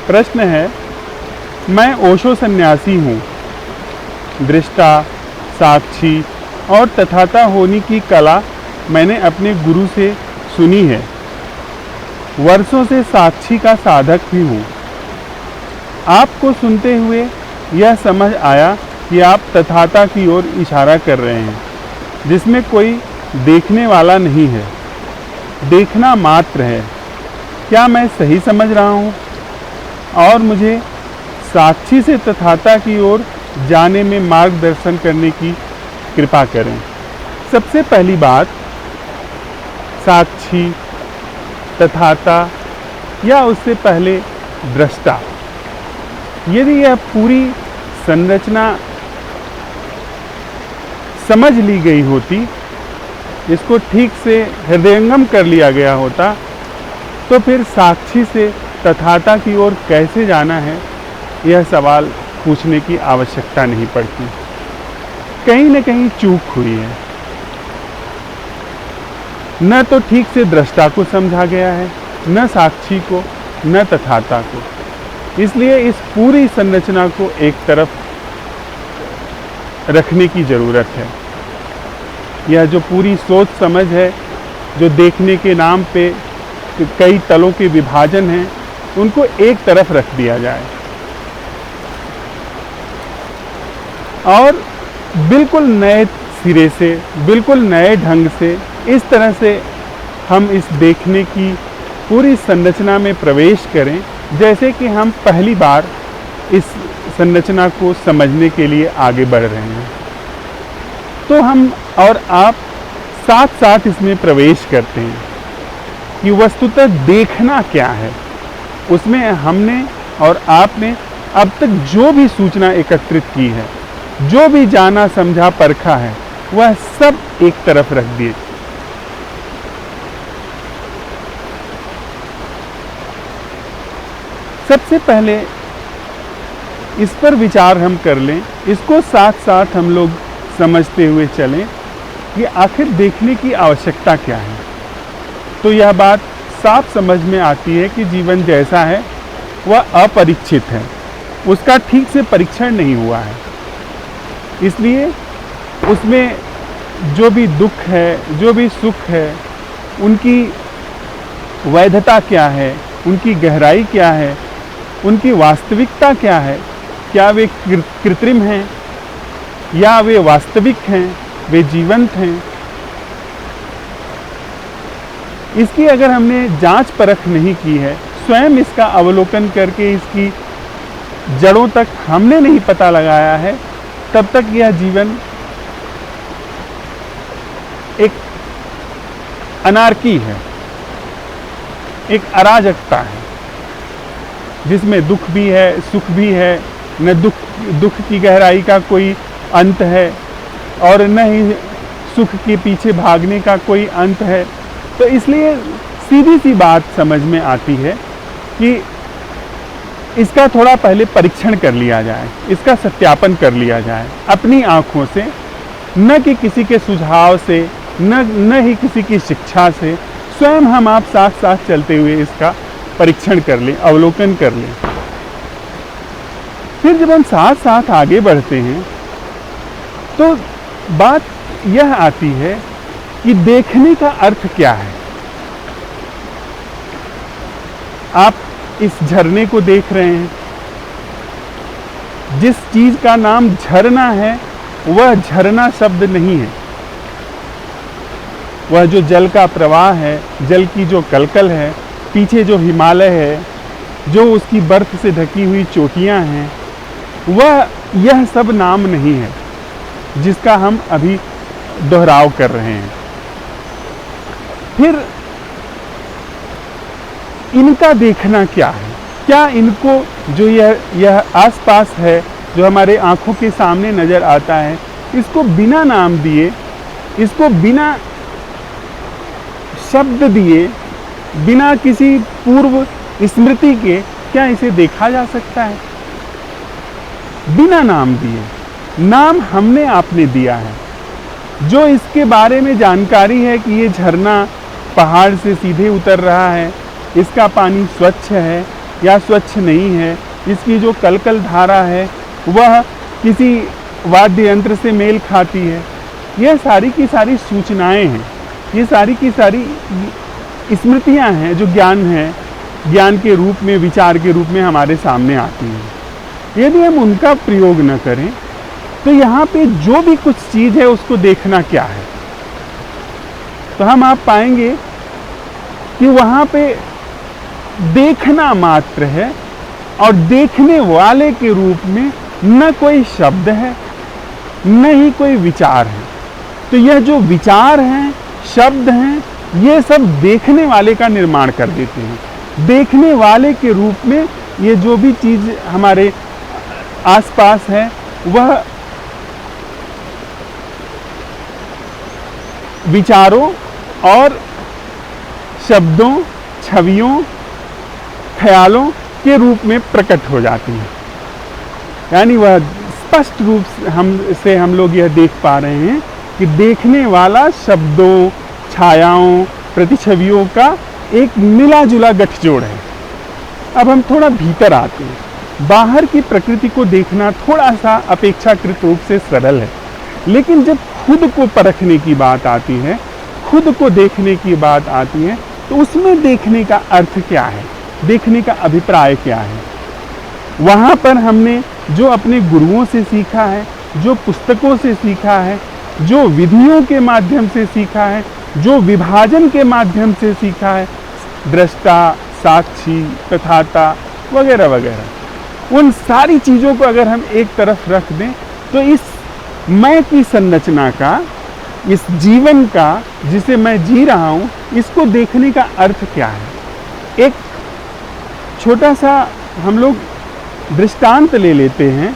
प्रश्न है, मैं ओशो सन्यासी हूँ। दृष्टा, साक्षी और तथाता होने की कला मैंने अपने गुरु से सुनी है। वर्षों से साक्षी का साधक भी हूँ। आपको सुनते हुए यह समझ आया कि आप तथाता की ओर इशारा कर रहे हैं, जिसमें कोई देखने वाला नहीं है, देखना मात्र है। क्या मैं सही समझ रहा हूँ? और मुझे साक्षी से तथाता की ओर जाने में मार्गदर्शन करने की कृपा करें। सबसे पहली बात, साक्षी, तथाता या उससे पहले दृष्टा, यदि यह पूरी संरचना समझ ली गई होती, इसको ठीक से हृदयंगम कर लिया गया होता, तो फिर साक्षी से तथाता की ओर कैसे जाना है, यह सवाल पूछने की आवश्यकता नहीं पड़ती। कहीं न कहीं चूक हुई है। न तो ठीक से दृष्टा को समझा गया है, न साक्षी को, न तथाता को। इसलिए इस पूरी संरचना को एक तरफ रखने की ज़रूरत है। यह जो पूरी सोच समझ है, जो देखने के नाम पे कई तलों के विभाजन हैं, उनको एक तरफ रख दिया जाए और बिल्कुल नए सिरे से, बिल्कुल नए ढंग से, इस तरह से हम इस देखने की पूरी संरचना में प्रवेश करें, जैसे कि हम पहली बार इस संरचना को समझने के लिए आगे बढ़ रहे हैं। तो हम और आप साथ साथ इसमें प्रवेश करते हैं कि वस्तुतः देखना क्या है। उसमें हमने और आपने अब तक जो भी सूचना एकत्रित की है, जो भी जाना समझा परखा है, वह सब एक तरफ रख दिए। सबसे पहले इस पर विचार हम कर लें, इसको साथ साथ हम लोग समझते हुए चलें कि आखिर देखने की आवश्यकता क्या है। तो यह बात साफ समझ में आती है कि जीवन जैसा है वह अपरीक्षित है, उसका ठीक से परीक्षण नहीं हुआ है। इसलिए उसमें जो भी दुख है, जो भी सुख है, उनकी वैधता क्या है, उनकी गहराई क्या है, उनकी वास्तविकता क्या है, क्या वे कृत्रिम हैं या वे वास्तविक हैं, वे जीवंत हैं। इसकी अगर हमने जांच परख नहीं की है, स्वयं इसका अवलोकन करके इसकी जड़ों तक हमने नहीं पता लगाया है, तब तक यह जीवन एक अनार्की है, एक अराजकता है, जिसमें दुख भी है, सुख भी है, न दुख की गहराई का कोई अंत है और न ही सुख के पीछे भागने का कोई अंत है। तो इसलिए सीधी सी बात समझ में आती है कि इसका थोड़ा पहले परीक्षण कर लिया जाए, इसका सत्यापन कर लिया जाए अपनी आँखों से, न कि किसी के सुझाव से, न ही किसी की शिक्षा से। स्वयं हम आप साथ साथ चलते हुए इसका परीक्षण कर लें, अवलोकन कर लें। फिर जब हम साथ साथ आगे बढ़ते हैं तो बात यह आती है कि देखने का अर्थ क्या है। आप इस झरने को देख रहे हैं, जिस चीज का नाम झरना है वह झरना शब्द नहीं है। वह जो जल का प्रवाह है, जल की जो कलकल है, पीछे जो हिमालय है, जो उसकी बर्फ से ढकी हुई चोटियां हैं, वह यह सब नाम नहीं है जिसका हम अभी दोहराव कर रहे हैं। फिर इनका देखना क्या है? क्या इनको जो यह आसपास है, जो हमारे आंखों के सामने नजर आता है, इसको बिना नाम दिए, इसको बिना शब्द दिए, बिना किसी पूर्व स्मृति के क्या इसे देखा जा सकता है? बिना नाम दिए। नाम हमने आपने दिया है। जो इसके बारे में जानकारी है कि ये झरना पहाड़ से सीधे उतर रहा है, इसका पानी स्वच्छ है, या स्वच्छ नहीं है, इसकी जो कलकल धारा है वह किसी वाद्य यंत्र से मेल खाती है। यह सारी की सारी सूचनाएं हैं, ये सारी की सारी स्मृतियां हैं जो ज्ञान है, ज्ञान के रूप में, विचार के रूप में हमारे सामने आती हैं। यदि हम उनका प्रयोग न करें तो यहाँ पे जो भी कुछ चीज़ है उसको देखना क्या है, तो हम आप पाएंगे कि वहाँ पे देखना मात्र है और देखने वाले के रूप में न कोई शब्द है न ही कोई विचार है। तो यह जो विचार हैं, शब्द हैं, ये सब देखने वाले का निर्माण कर देते हैं। देखने वाले के रूप में ये जो भी चीज़ हमारे आसपास है वह विचारों और शब्दों, छवियों, ख्यालों के रूप में प्रकट हो जाती है। यानी वह स्पष्ट रूप से हम लोग यह देख पा रहे हैं कि देखने वाला शब्दों, छायाओं, प्रतिछवियों का एक मिला जुला गठजोड़ है। अब हम थोड़ा भीतर आते हैं। बाहर की प्रकृति को देखना थोड़ा सा अपेक्षाकृत रूप से सरल है, लेकिन जब खुद को परखने की बात आती है, खुद को देखने की बात आती है, तो उसमें देखने का अर्थ क्या है, देखने का अभिप्राय क्या है। वहाँ पर हमने जो अपने गुरुओं से सीखा है, जो पुस्तकों से सीखा है, जो विधियों के माध्यम से सीखा है, जो विभाजन के माध्यम से सीखा है, दृष्टा, साक्षी, तथाता वगैरह वगैरह, उन सारी चीज़ों को अगर हम एक तरफ रख दें तो इस मैं की संरचना का, इस जीवन का जिसे मैं जी रहा हूँ, इसको देखने का अर्थ क्या है। एक छोटा सा हम लोग दृष्टांत ले लेते हैं,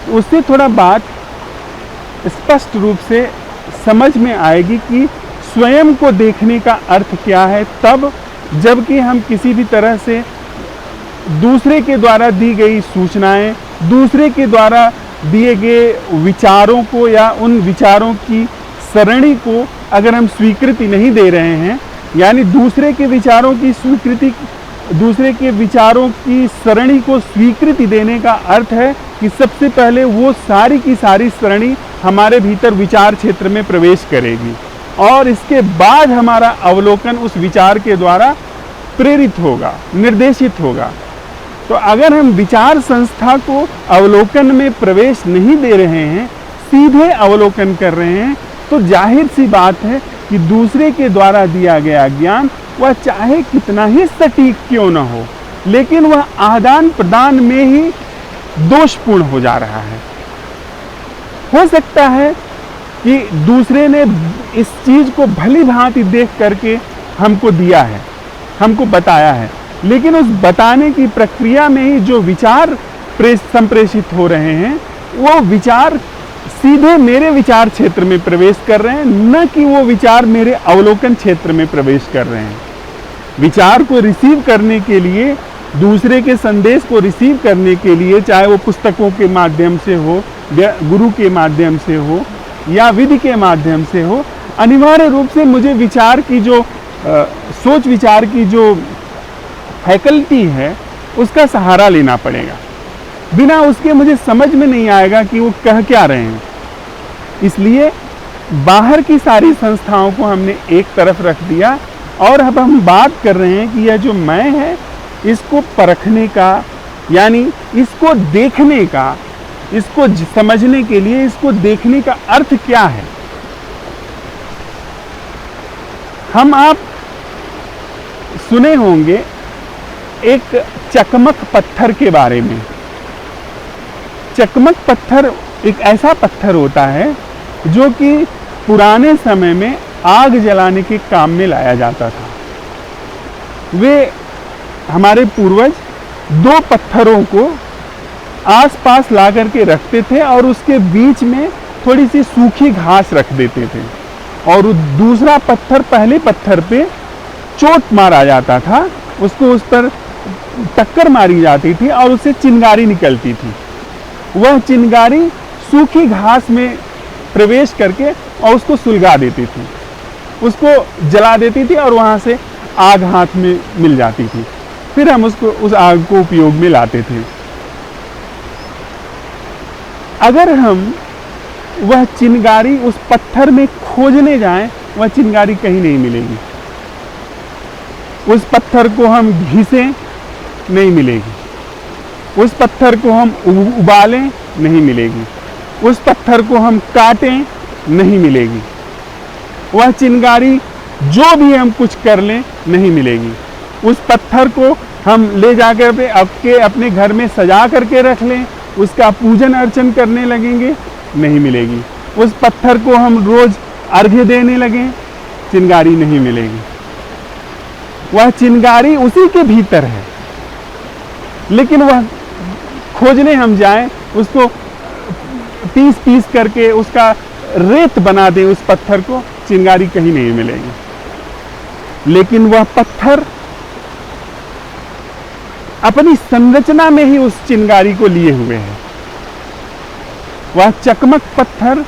उससे थोड़ा बात स्पष्ट रूप से समझ में आएगी कि स्वयं को देखने का अर्थ क्या है। तब जबकि हम किसी भी तरह से दूसरे के द्वारा दी गई सूचनाएं, दूसरे के द्वारा दिए गए विचारों को या उन विचारों की सरणी को अगर हम स्वीकृति नहीं दे रहे हैं, यानी दूसरे के विचारों की स्वीकृति, दूसरे के विचारों की सरणी को स्वीकृति देने का अर्थ है कि सबसे पहले वो सारी की सारी सरणी हमारे भीतर विचार क्षेत्र में प्रवेश करेगी और इसके बाद हमारा अवलोकन उस विचार के द्वारा प्रेरित होगा, निर्देशित होगा। तो अगर हम विचार संस्था को अवलोकन में प्रवेश नहीं दे रहे हैं, सीधे अवलोकन कर रहे हैं, तो जाहिर सी बात है कि दूसरे के द्वारा दिया गया ज्ञान वह चाहे कितना ही सटीक क्यों न हो, लेकिन वह आदान प्रदान में ही दोषपूर्ण हो जा रहा है। हो सकता है कि दूसरे ने इस चीज़ को भली भांति देख करके हमको दिया है, हमको बताया है, लेकिन उस बताने की प्रक्रिया में ही जो विचार संप्रेषित हो रहे हैं, वो विचार सीधे मेरे विचार क्षेत्र में प्रवेश कर रहे हैं, न कि वो विचार मेरे अवलोकन क्षेत्र में प्रवेश कर रहे हैं। विचार को रिसीव करने के लिए, दूसरे के संदेश को रिसीव करने के लिए, चाहे वो पुस्तकों के माध्यम से हो, गुरु के माध्यम से हो या विधि के माध्यम से हो, अनिवार्य रूप से मुझे विचार की जो सोच विचार की जो फैकल्टी है उसका सहारा लेना पड़ेगा। बिना उसके मुझे समझ में नहीं आएगा कि वो कह क्या रहे हैं। इसलिए बाहर की सारी संस्थाओं को हमने एक तरफ रख दिया और अब हम बात कर रहे हैं कि यह जो मैं है, इसको परखने का, यानी इसको देखने का, इसको समझने के लिए इसको देखने का अर्थ क्या है। हम आप सुने होंगे एक चकमक पत्थर के बारे में। चकमक पत्थर एक ऐसा पत्थर होता है जो कि पुराने समय में आग जलाने के काम में लाया जाता था। वे हमारे पूर्वज दो पत्थरों को आसपास ला करके रखते थे और उसके बीच में थोड़ी सी सूखी घास रख देते थे और दूसरा पत्थर पहले पत्थर पे चोट मारा जाता था, उसको उस पर टक्कर मारी जाती थी और उससे चिंगारी निकलती थी। वह चिंगारी सूखी घास में प्रवेश करके और उसको सुलगा देती थी, उसको जला देती थी और वहाँ से आग हाथ में मिल जाती थी। फिर हम उस आग को उपयोग में लाते थे। अगर हम वह चिंगारी उस पत्थर में खोजने जाएं, वह चिंगारी कहीं नहीं मिलेगी। उस पत्थर को हम घिसें, नहीं मिलेगी। उस पत्थर को हम उबालें, नहीं मिलेगी। उस पत्थर को हम काटें, नहीं मिलेगी। वह चिंगारी जो भी हम कुछ कर लें, नहीं मिलेगी। उस पत्थर को हम ले जाकर अपने घर में सजा करके रख लें, उसका पूजन अर्चन करने लगेंगे, नहीं मिलेगी। उस पत्थर को हम रोज अर्घ्य देने लगें, चिंगारी नहीं मिलेगी। वह चिंगारी उसी के भीतर है, लेकिन वह खोजने हम जाएं, उसको पीस पीस करके उसका रेत बना दें उस पत्थर को, चिंगारी कहीं नहीं मिलेगी। लेकिन वह पत्थर अपनी संरचना में ही उस चिंगारी को लिए हुए है। वह चकमक पत्थर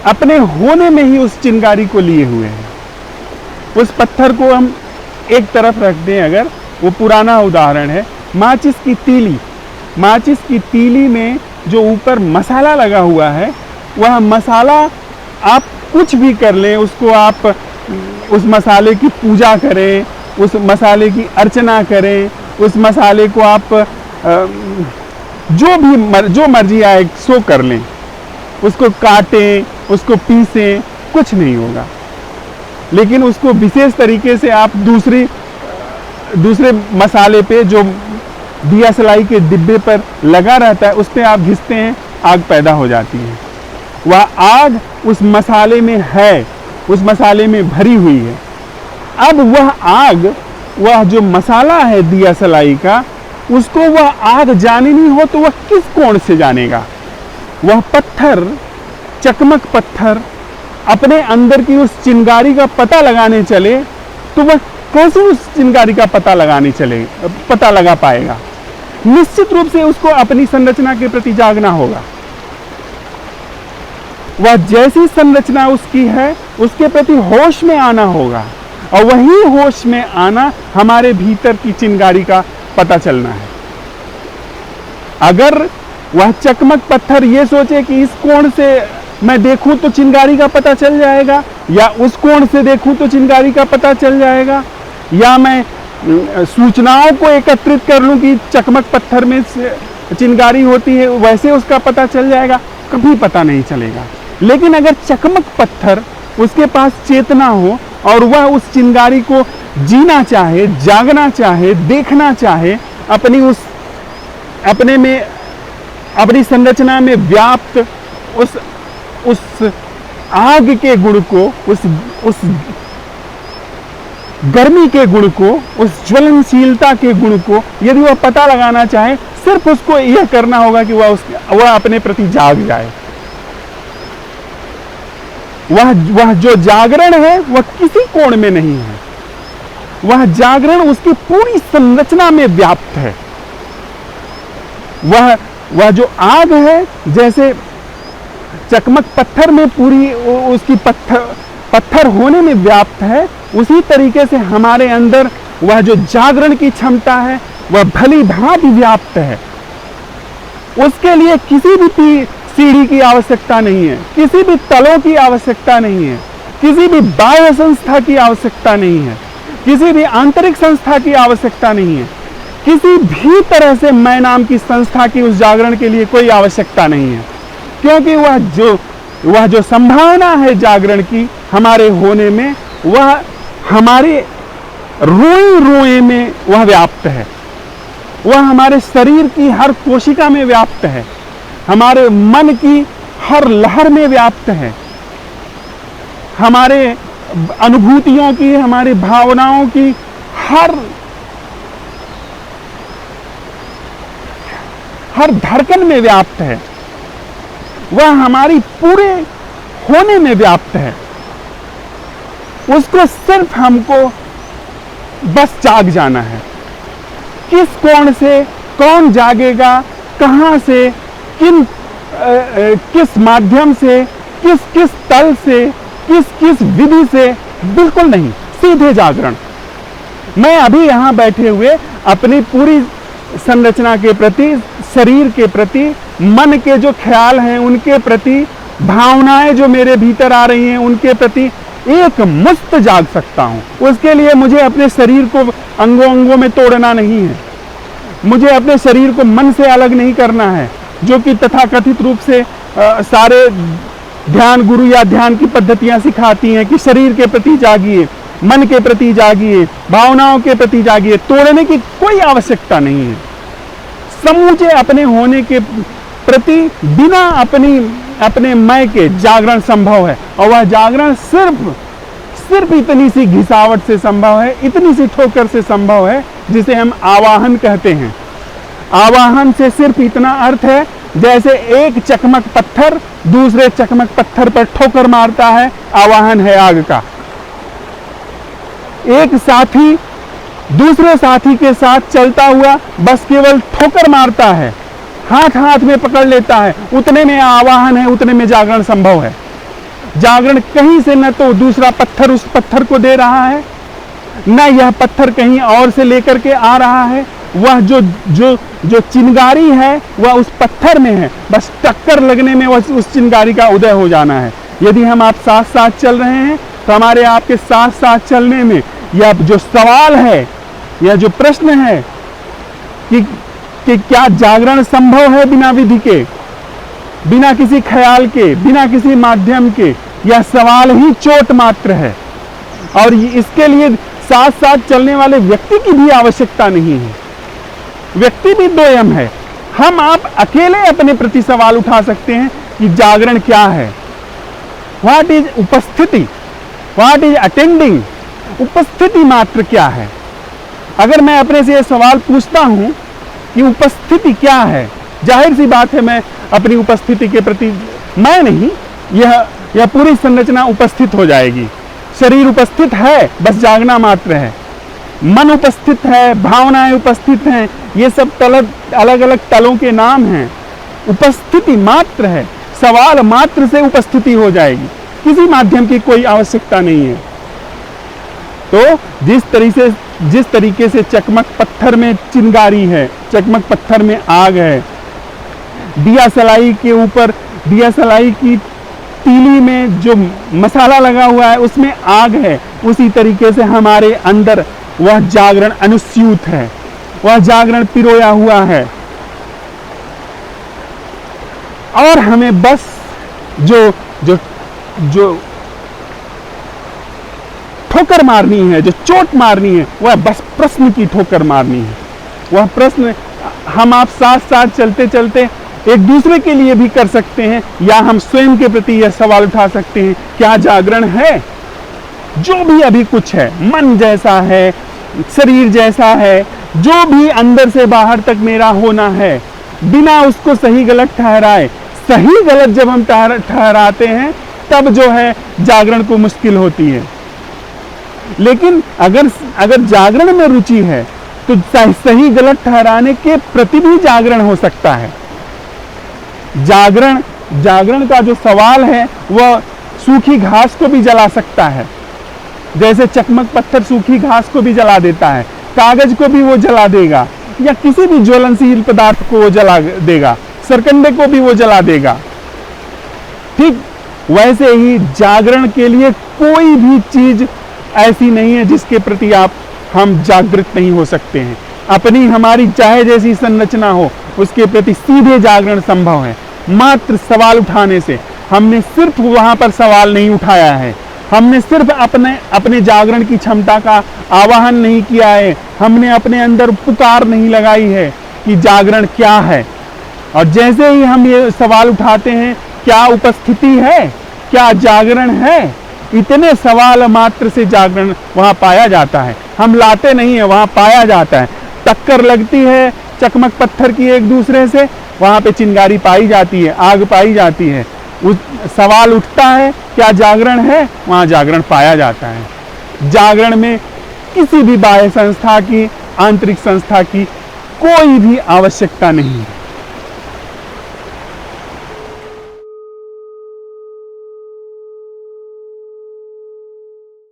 अपने होने में ही उस चिंगारी को लिए हुए है। उस पत्थर को हम एक तरफ रख दें, अगर वो पुराना उदाहरण है, माचिस की तीली। माचिस की तीली में जो ऊपर मसाला लगा हुआ है, वह मसाला आप कुछ भी कर लें, उसको आप उस मसाले की पूजा करें, उस मसाले की अर्चना करें, उस मसाले को आप जो मर्जी आए सो कर लें, उसको काटें, उसको पीसें, कुछ नहीं होगा। लेकिन उसको विशेष तरीके से आप दूसरे मसाले पे, जो दिया सलाई के डिब्बे पर लगा रहता है, उस पर आप घिसते हैं, आग पैदा हो जाती है। वह आग उस मसाले में है, उस मसाले में भरी हुई है। अब वह आग, वह जो मसाला है दिया सलाई का, उसको वह आग जाननी हो तो वह किस कोण से जानेगा? वह पत्थर, चकमक पत्थर अपने अंदर की उस चिंगारी का पता लगाने चले तो वह कैसे उस चिंगारी का पता लगा पाएगा? निश्चित रूप से उसको अपनी संरचना के प्रति जागना होगा। वह जैसी संरचना उसकी है, उसके प्रति होश में आना होगा, और वही होश में आना हमारे भीतर की चिंगारी का पता चलना है। अगर वह चकमक पत्थर ये सोचे कि इस कोण से मैं देखूं तो चिंगारी का पता चल जाएगा, या उस कोण से देखूं तो चिंगारी का पता चल जाएगा, या मैं सूचनाओं को एकत्रित कर लूं कि चकमक पत्थर में चिंगारी होती है, वैसे उसका पता चल जाएगा, कभी पता नहीं चलेगा। लेकिन अगर चकमक पत्थर, उसके पास चेतना हो और वह उस चिंगारी को जीना चाहे, जागना चाहे, देखना चाहे, अपनी संरचना में व्याप्त उस आग के गुण को, उस गर्मी के गुण को, उस ज्वलनशीलता के गुण को यदि वह पता लगाना चाहे, सिर्फ उसको यह करना होगा कि वह अपने प्रति जाग जाए। वह जो जागरण है वह किसी कोण में नहीं है, वह जागरण उसकी पूरी संरचना में व्याप्त है। वह जो आग है, जैसे चकमक पत्थर में पूरी उसकी पत्थर होने में व्याप्त है, उसी तरीके से हमारे अंदर वह जो जागरण की क्षमता है वह भली भांति व्याप्त है। उसके लिए किसी भी सीढ़ी की आवश्यकता नहीं है, किसी भी तलों की आवश्यकता नहीं है, किसी भी बाह्य संस्था की आवश्यकता नहीं है, किसी भी आंतरिक संस्था की आवश्यकता नहीं है, किसी भी तरह से मैं नाम की संस्था की उस जागरण के लिए कोई आवश्यकता नहीं है। क्योंकि वह जो संभावना है जागरण की हमारे होने में, वह हमारे रोए रोए में वह व्याप्त है, वह हमारे शरीर की हर कोशिका में व्याप्त है, हमारे मन की हर लहर में व्याप्त है, हमारे अनुभूतियों की, हमारी भावनाओं की हर धड़कन में व्याप्त है, वह हमारी पूरे होने में व्याप्त है। उसको सिर्फ हमको बस जाग जाना है। किस कोण से कौन जागेगा, कहां से, किस माध्यम से, किस तल से, किस विधि से, बिल्कुल नहीं, सीधे जागरण। मैं अभी यहाँ बैठे हुए अपनी पूरी संरचना के प्रति, शरीर के प्रति, मन के जो ख्याल हैं उनके प्रति, भावनाएं जो मेरे भीतर आ रही हैं उनके प्रति एक मुश्त जाग सकता हूं। उसके लिए मुझे अपने शरीर को अंगों अंगों में तोड़ना नहीं है, मुझे अपने शरीर को मन से अलग नहीं करना है, जो कि तथाकथित रूप से सारे ध्यान गुरु या ध्यान की पद्धतियां सिखाती हैं कि शरीर के प्रति जागिए, मन के प्रति जागिए, भावनाओं के प्रति जागिए। तोड़ने की कोई आवश्यकता नहीं है। समूचे अपने होने के प्रति बिना अपने मैं के जागरण संभव है, और वह जागरण सिर्फ इतनी सी घिसावट से संभव है, इतनी सी ठोकर से संभव है, जिसे हम आवाहन कहते हैं। आवाहन से सिर्फ इतना अर्थ है, जैसे एक चकमक पत्थर दूसरे चकमक पत्थर पर ठोकर मारता है, आवाहन है आग का। एक साथी दूसरे साथी के साथ चलता हुआ बस केवल ठोकर मारता है, हाथ हाथ में पकड़ लेता है, उतने में आवाहन है, उतने में जागरण संभव है। जागरण कहीं से न तो दूसरा पत्थर उस पत्थर को दे रहा है, न यह पत्थर कहीं और से लेकर के आ रहा है। वह जो चिंगारी है वह उस पत्थर में है, बस टक्कर लगने में उस चिंगारी का उदय हो जाना है। यदि हम आप साथ साथ चल रहे हैं तो हमारे आपके साथ साथ चलने में यह जो सवाल है, यह जो प्रश्न है कि क्या जागरण संभव है बिना विधि के, बिना किसी ख्याल के, बिना किसी माध्यम के, यह सवाल ही चोट मात्र है। और इसके लिए साथ साथ चलने वाले व्यक्ति की भी आवश्यकता नहीं है। व्यक्ति भी दोयम है। हम आप अकेले अपने प्रति सवाल उठा सकते हैं कि जागरण क्या है, व्हाट इज उपस्थिति, व्हाट इज अटेंडिंग, उपस्थिति मात्र क्या है। अगर मैं अपने से यह सवाल पूछता हूं कि उपस्थिति क्या है, जाहिर सी बात है मैं अपनी उपस्थिति के प्रति, मैं नहीं, यह पूरी संरचना उपस्थित हो जाएगी। शरीर उपस्थित है, बस जागना मात्र है। मन उपस्थित है, भावनाएं उपस्थित हैं, ये सब अलग अलग तलों के नाम हैं। उपस्थिति मात्र है, सवाल मात्र से उपस्थिति हो जाएगी, किसी माध्यम की कोई आवश्यकता नहीं है। तो जिस तरीके से चकमक पत्थर में चिंगारी है, चकमक पत्थर में आग है, दिया सलाई के ऊपर, दिया सलाई की तीली में जो मसाला लगा हुआ है उसमें आग है, उसी तरीके से हमारे अंदर वह जागरण अनुस्यूत है, वह जागरण पिरोया हुआ है। और हमें बस जो ठोकर मारनी है, जो चोट मारनी है, वह बस प्रश्न की ठोकर मारनी है। वह प्रश्न हम आप साथ साथ चलते चलते एक दूसरे के लिए भी कर सकते हैं, या हम स्वयं के प्रति यह सवाल उठा सकते हैं, क्या जागरण है? जो भी अभी कुछ है, मन जैसा है, शरीर जैसा है, जो भी अंदर से बाहर तक मेरा होना है, बिना उसको सही गलत ठहराए, सही गलत जब हम ठहराते हैं तब जो है जागरण को मुश्किल होती है। लेकिन अगर जागरण में रुचि है तो सही गलत ठहराने के प्रति भी जागरण हो सकता है। जागरण का जो सवाल है वह सूखी घास को भी जला सकता है, जैसे चकमक पत्थर सूखी घास को भी जला देता है, कागज को भी वो जला देगा, या किसी भी ज्वलनशील पदार्थ को वो जला देगा, सरकंडे को भी वो जला देगा। ठीक वैसे ही जागरण के लिए कोई भी चीज ऐसी नहीं है जिसके प्रति हम जागृत नहीं हो सकते हैं। अपनी हमारी चाहे जैसी संरचना हो, उसके प्रति सीधे जागरण संभव है, मात्र सवाल उठाने से। हमने सिर्फ वहां पर सवाल नहीं उठाया है, हमने सिर्फ अपने जागरण की क्षमता का आवाहन नहीं किया है, हमने अपने अंदर पुकार नहीं लगाई है कि जागरण क्या है। और जैसे ही हम ये सवाल उठाते हैं, क्या उपस्थिति है, क्या जागरण है, इतने सवाल मात्र से जागरण वहां पाया जाता है। हम लाते नहीं है, वहां पाया जाता है। टक्कर लगती है चकमक पत्थर की एक दूसरे से, वहां पे चिंगारी पाई जाती है, आग पाई जाती है। उस सवाल उठता है क्या जागरण है, वहां जागरण पाया जाता है। जागरण में किसी भी बाह्य संस्था की, आंतरिक संस्था की कोई भी आवश्यकता नहीं है।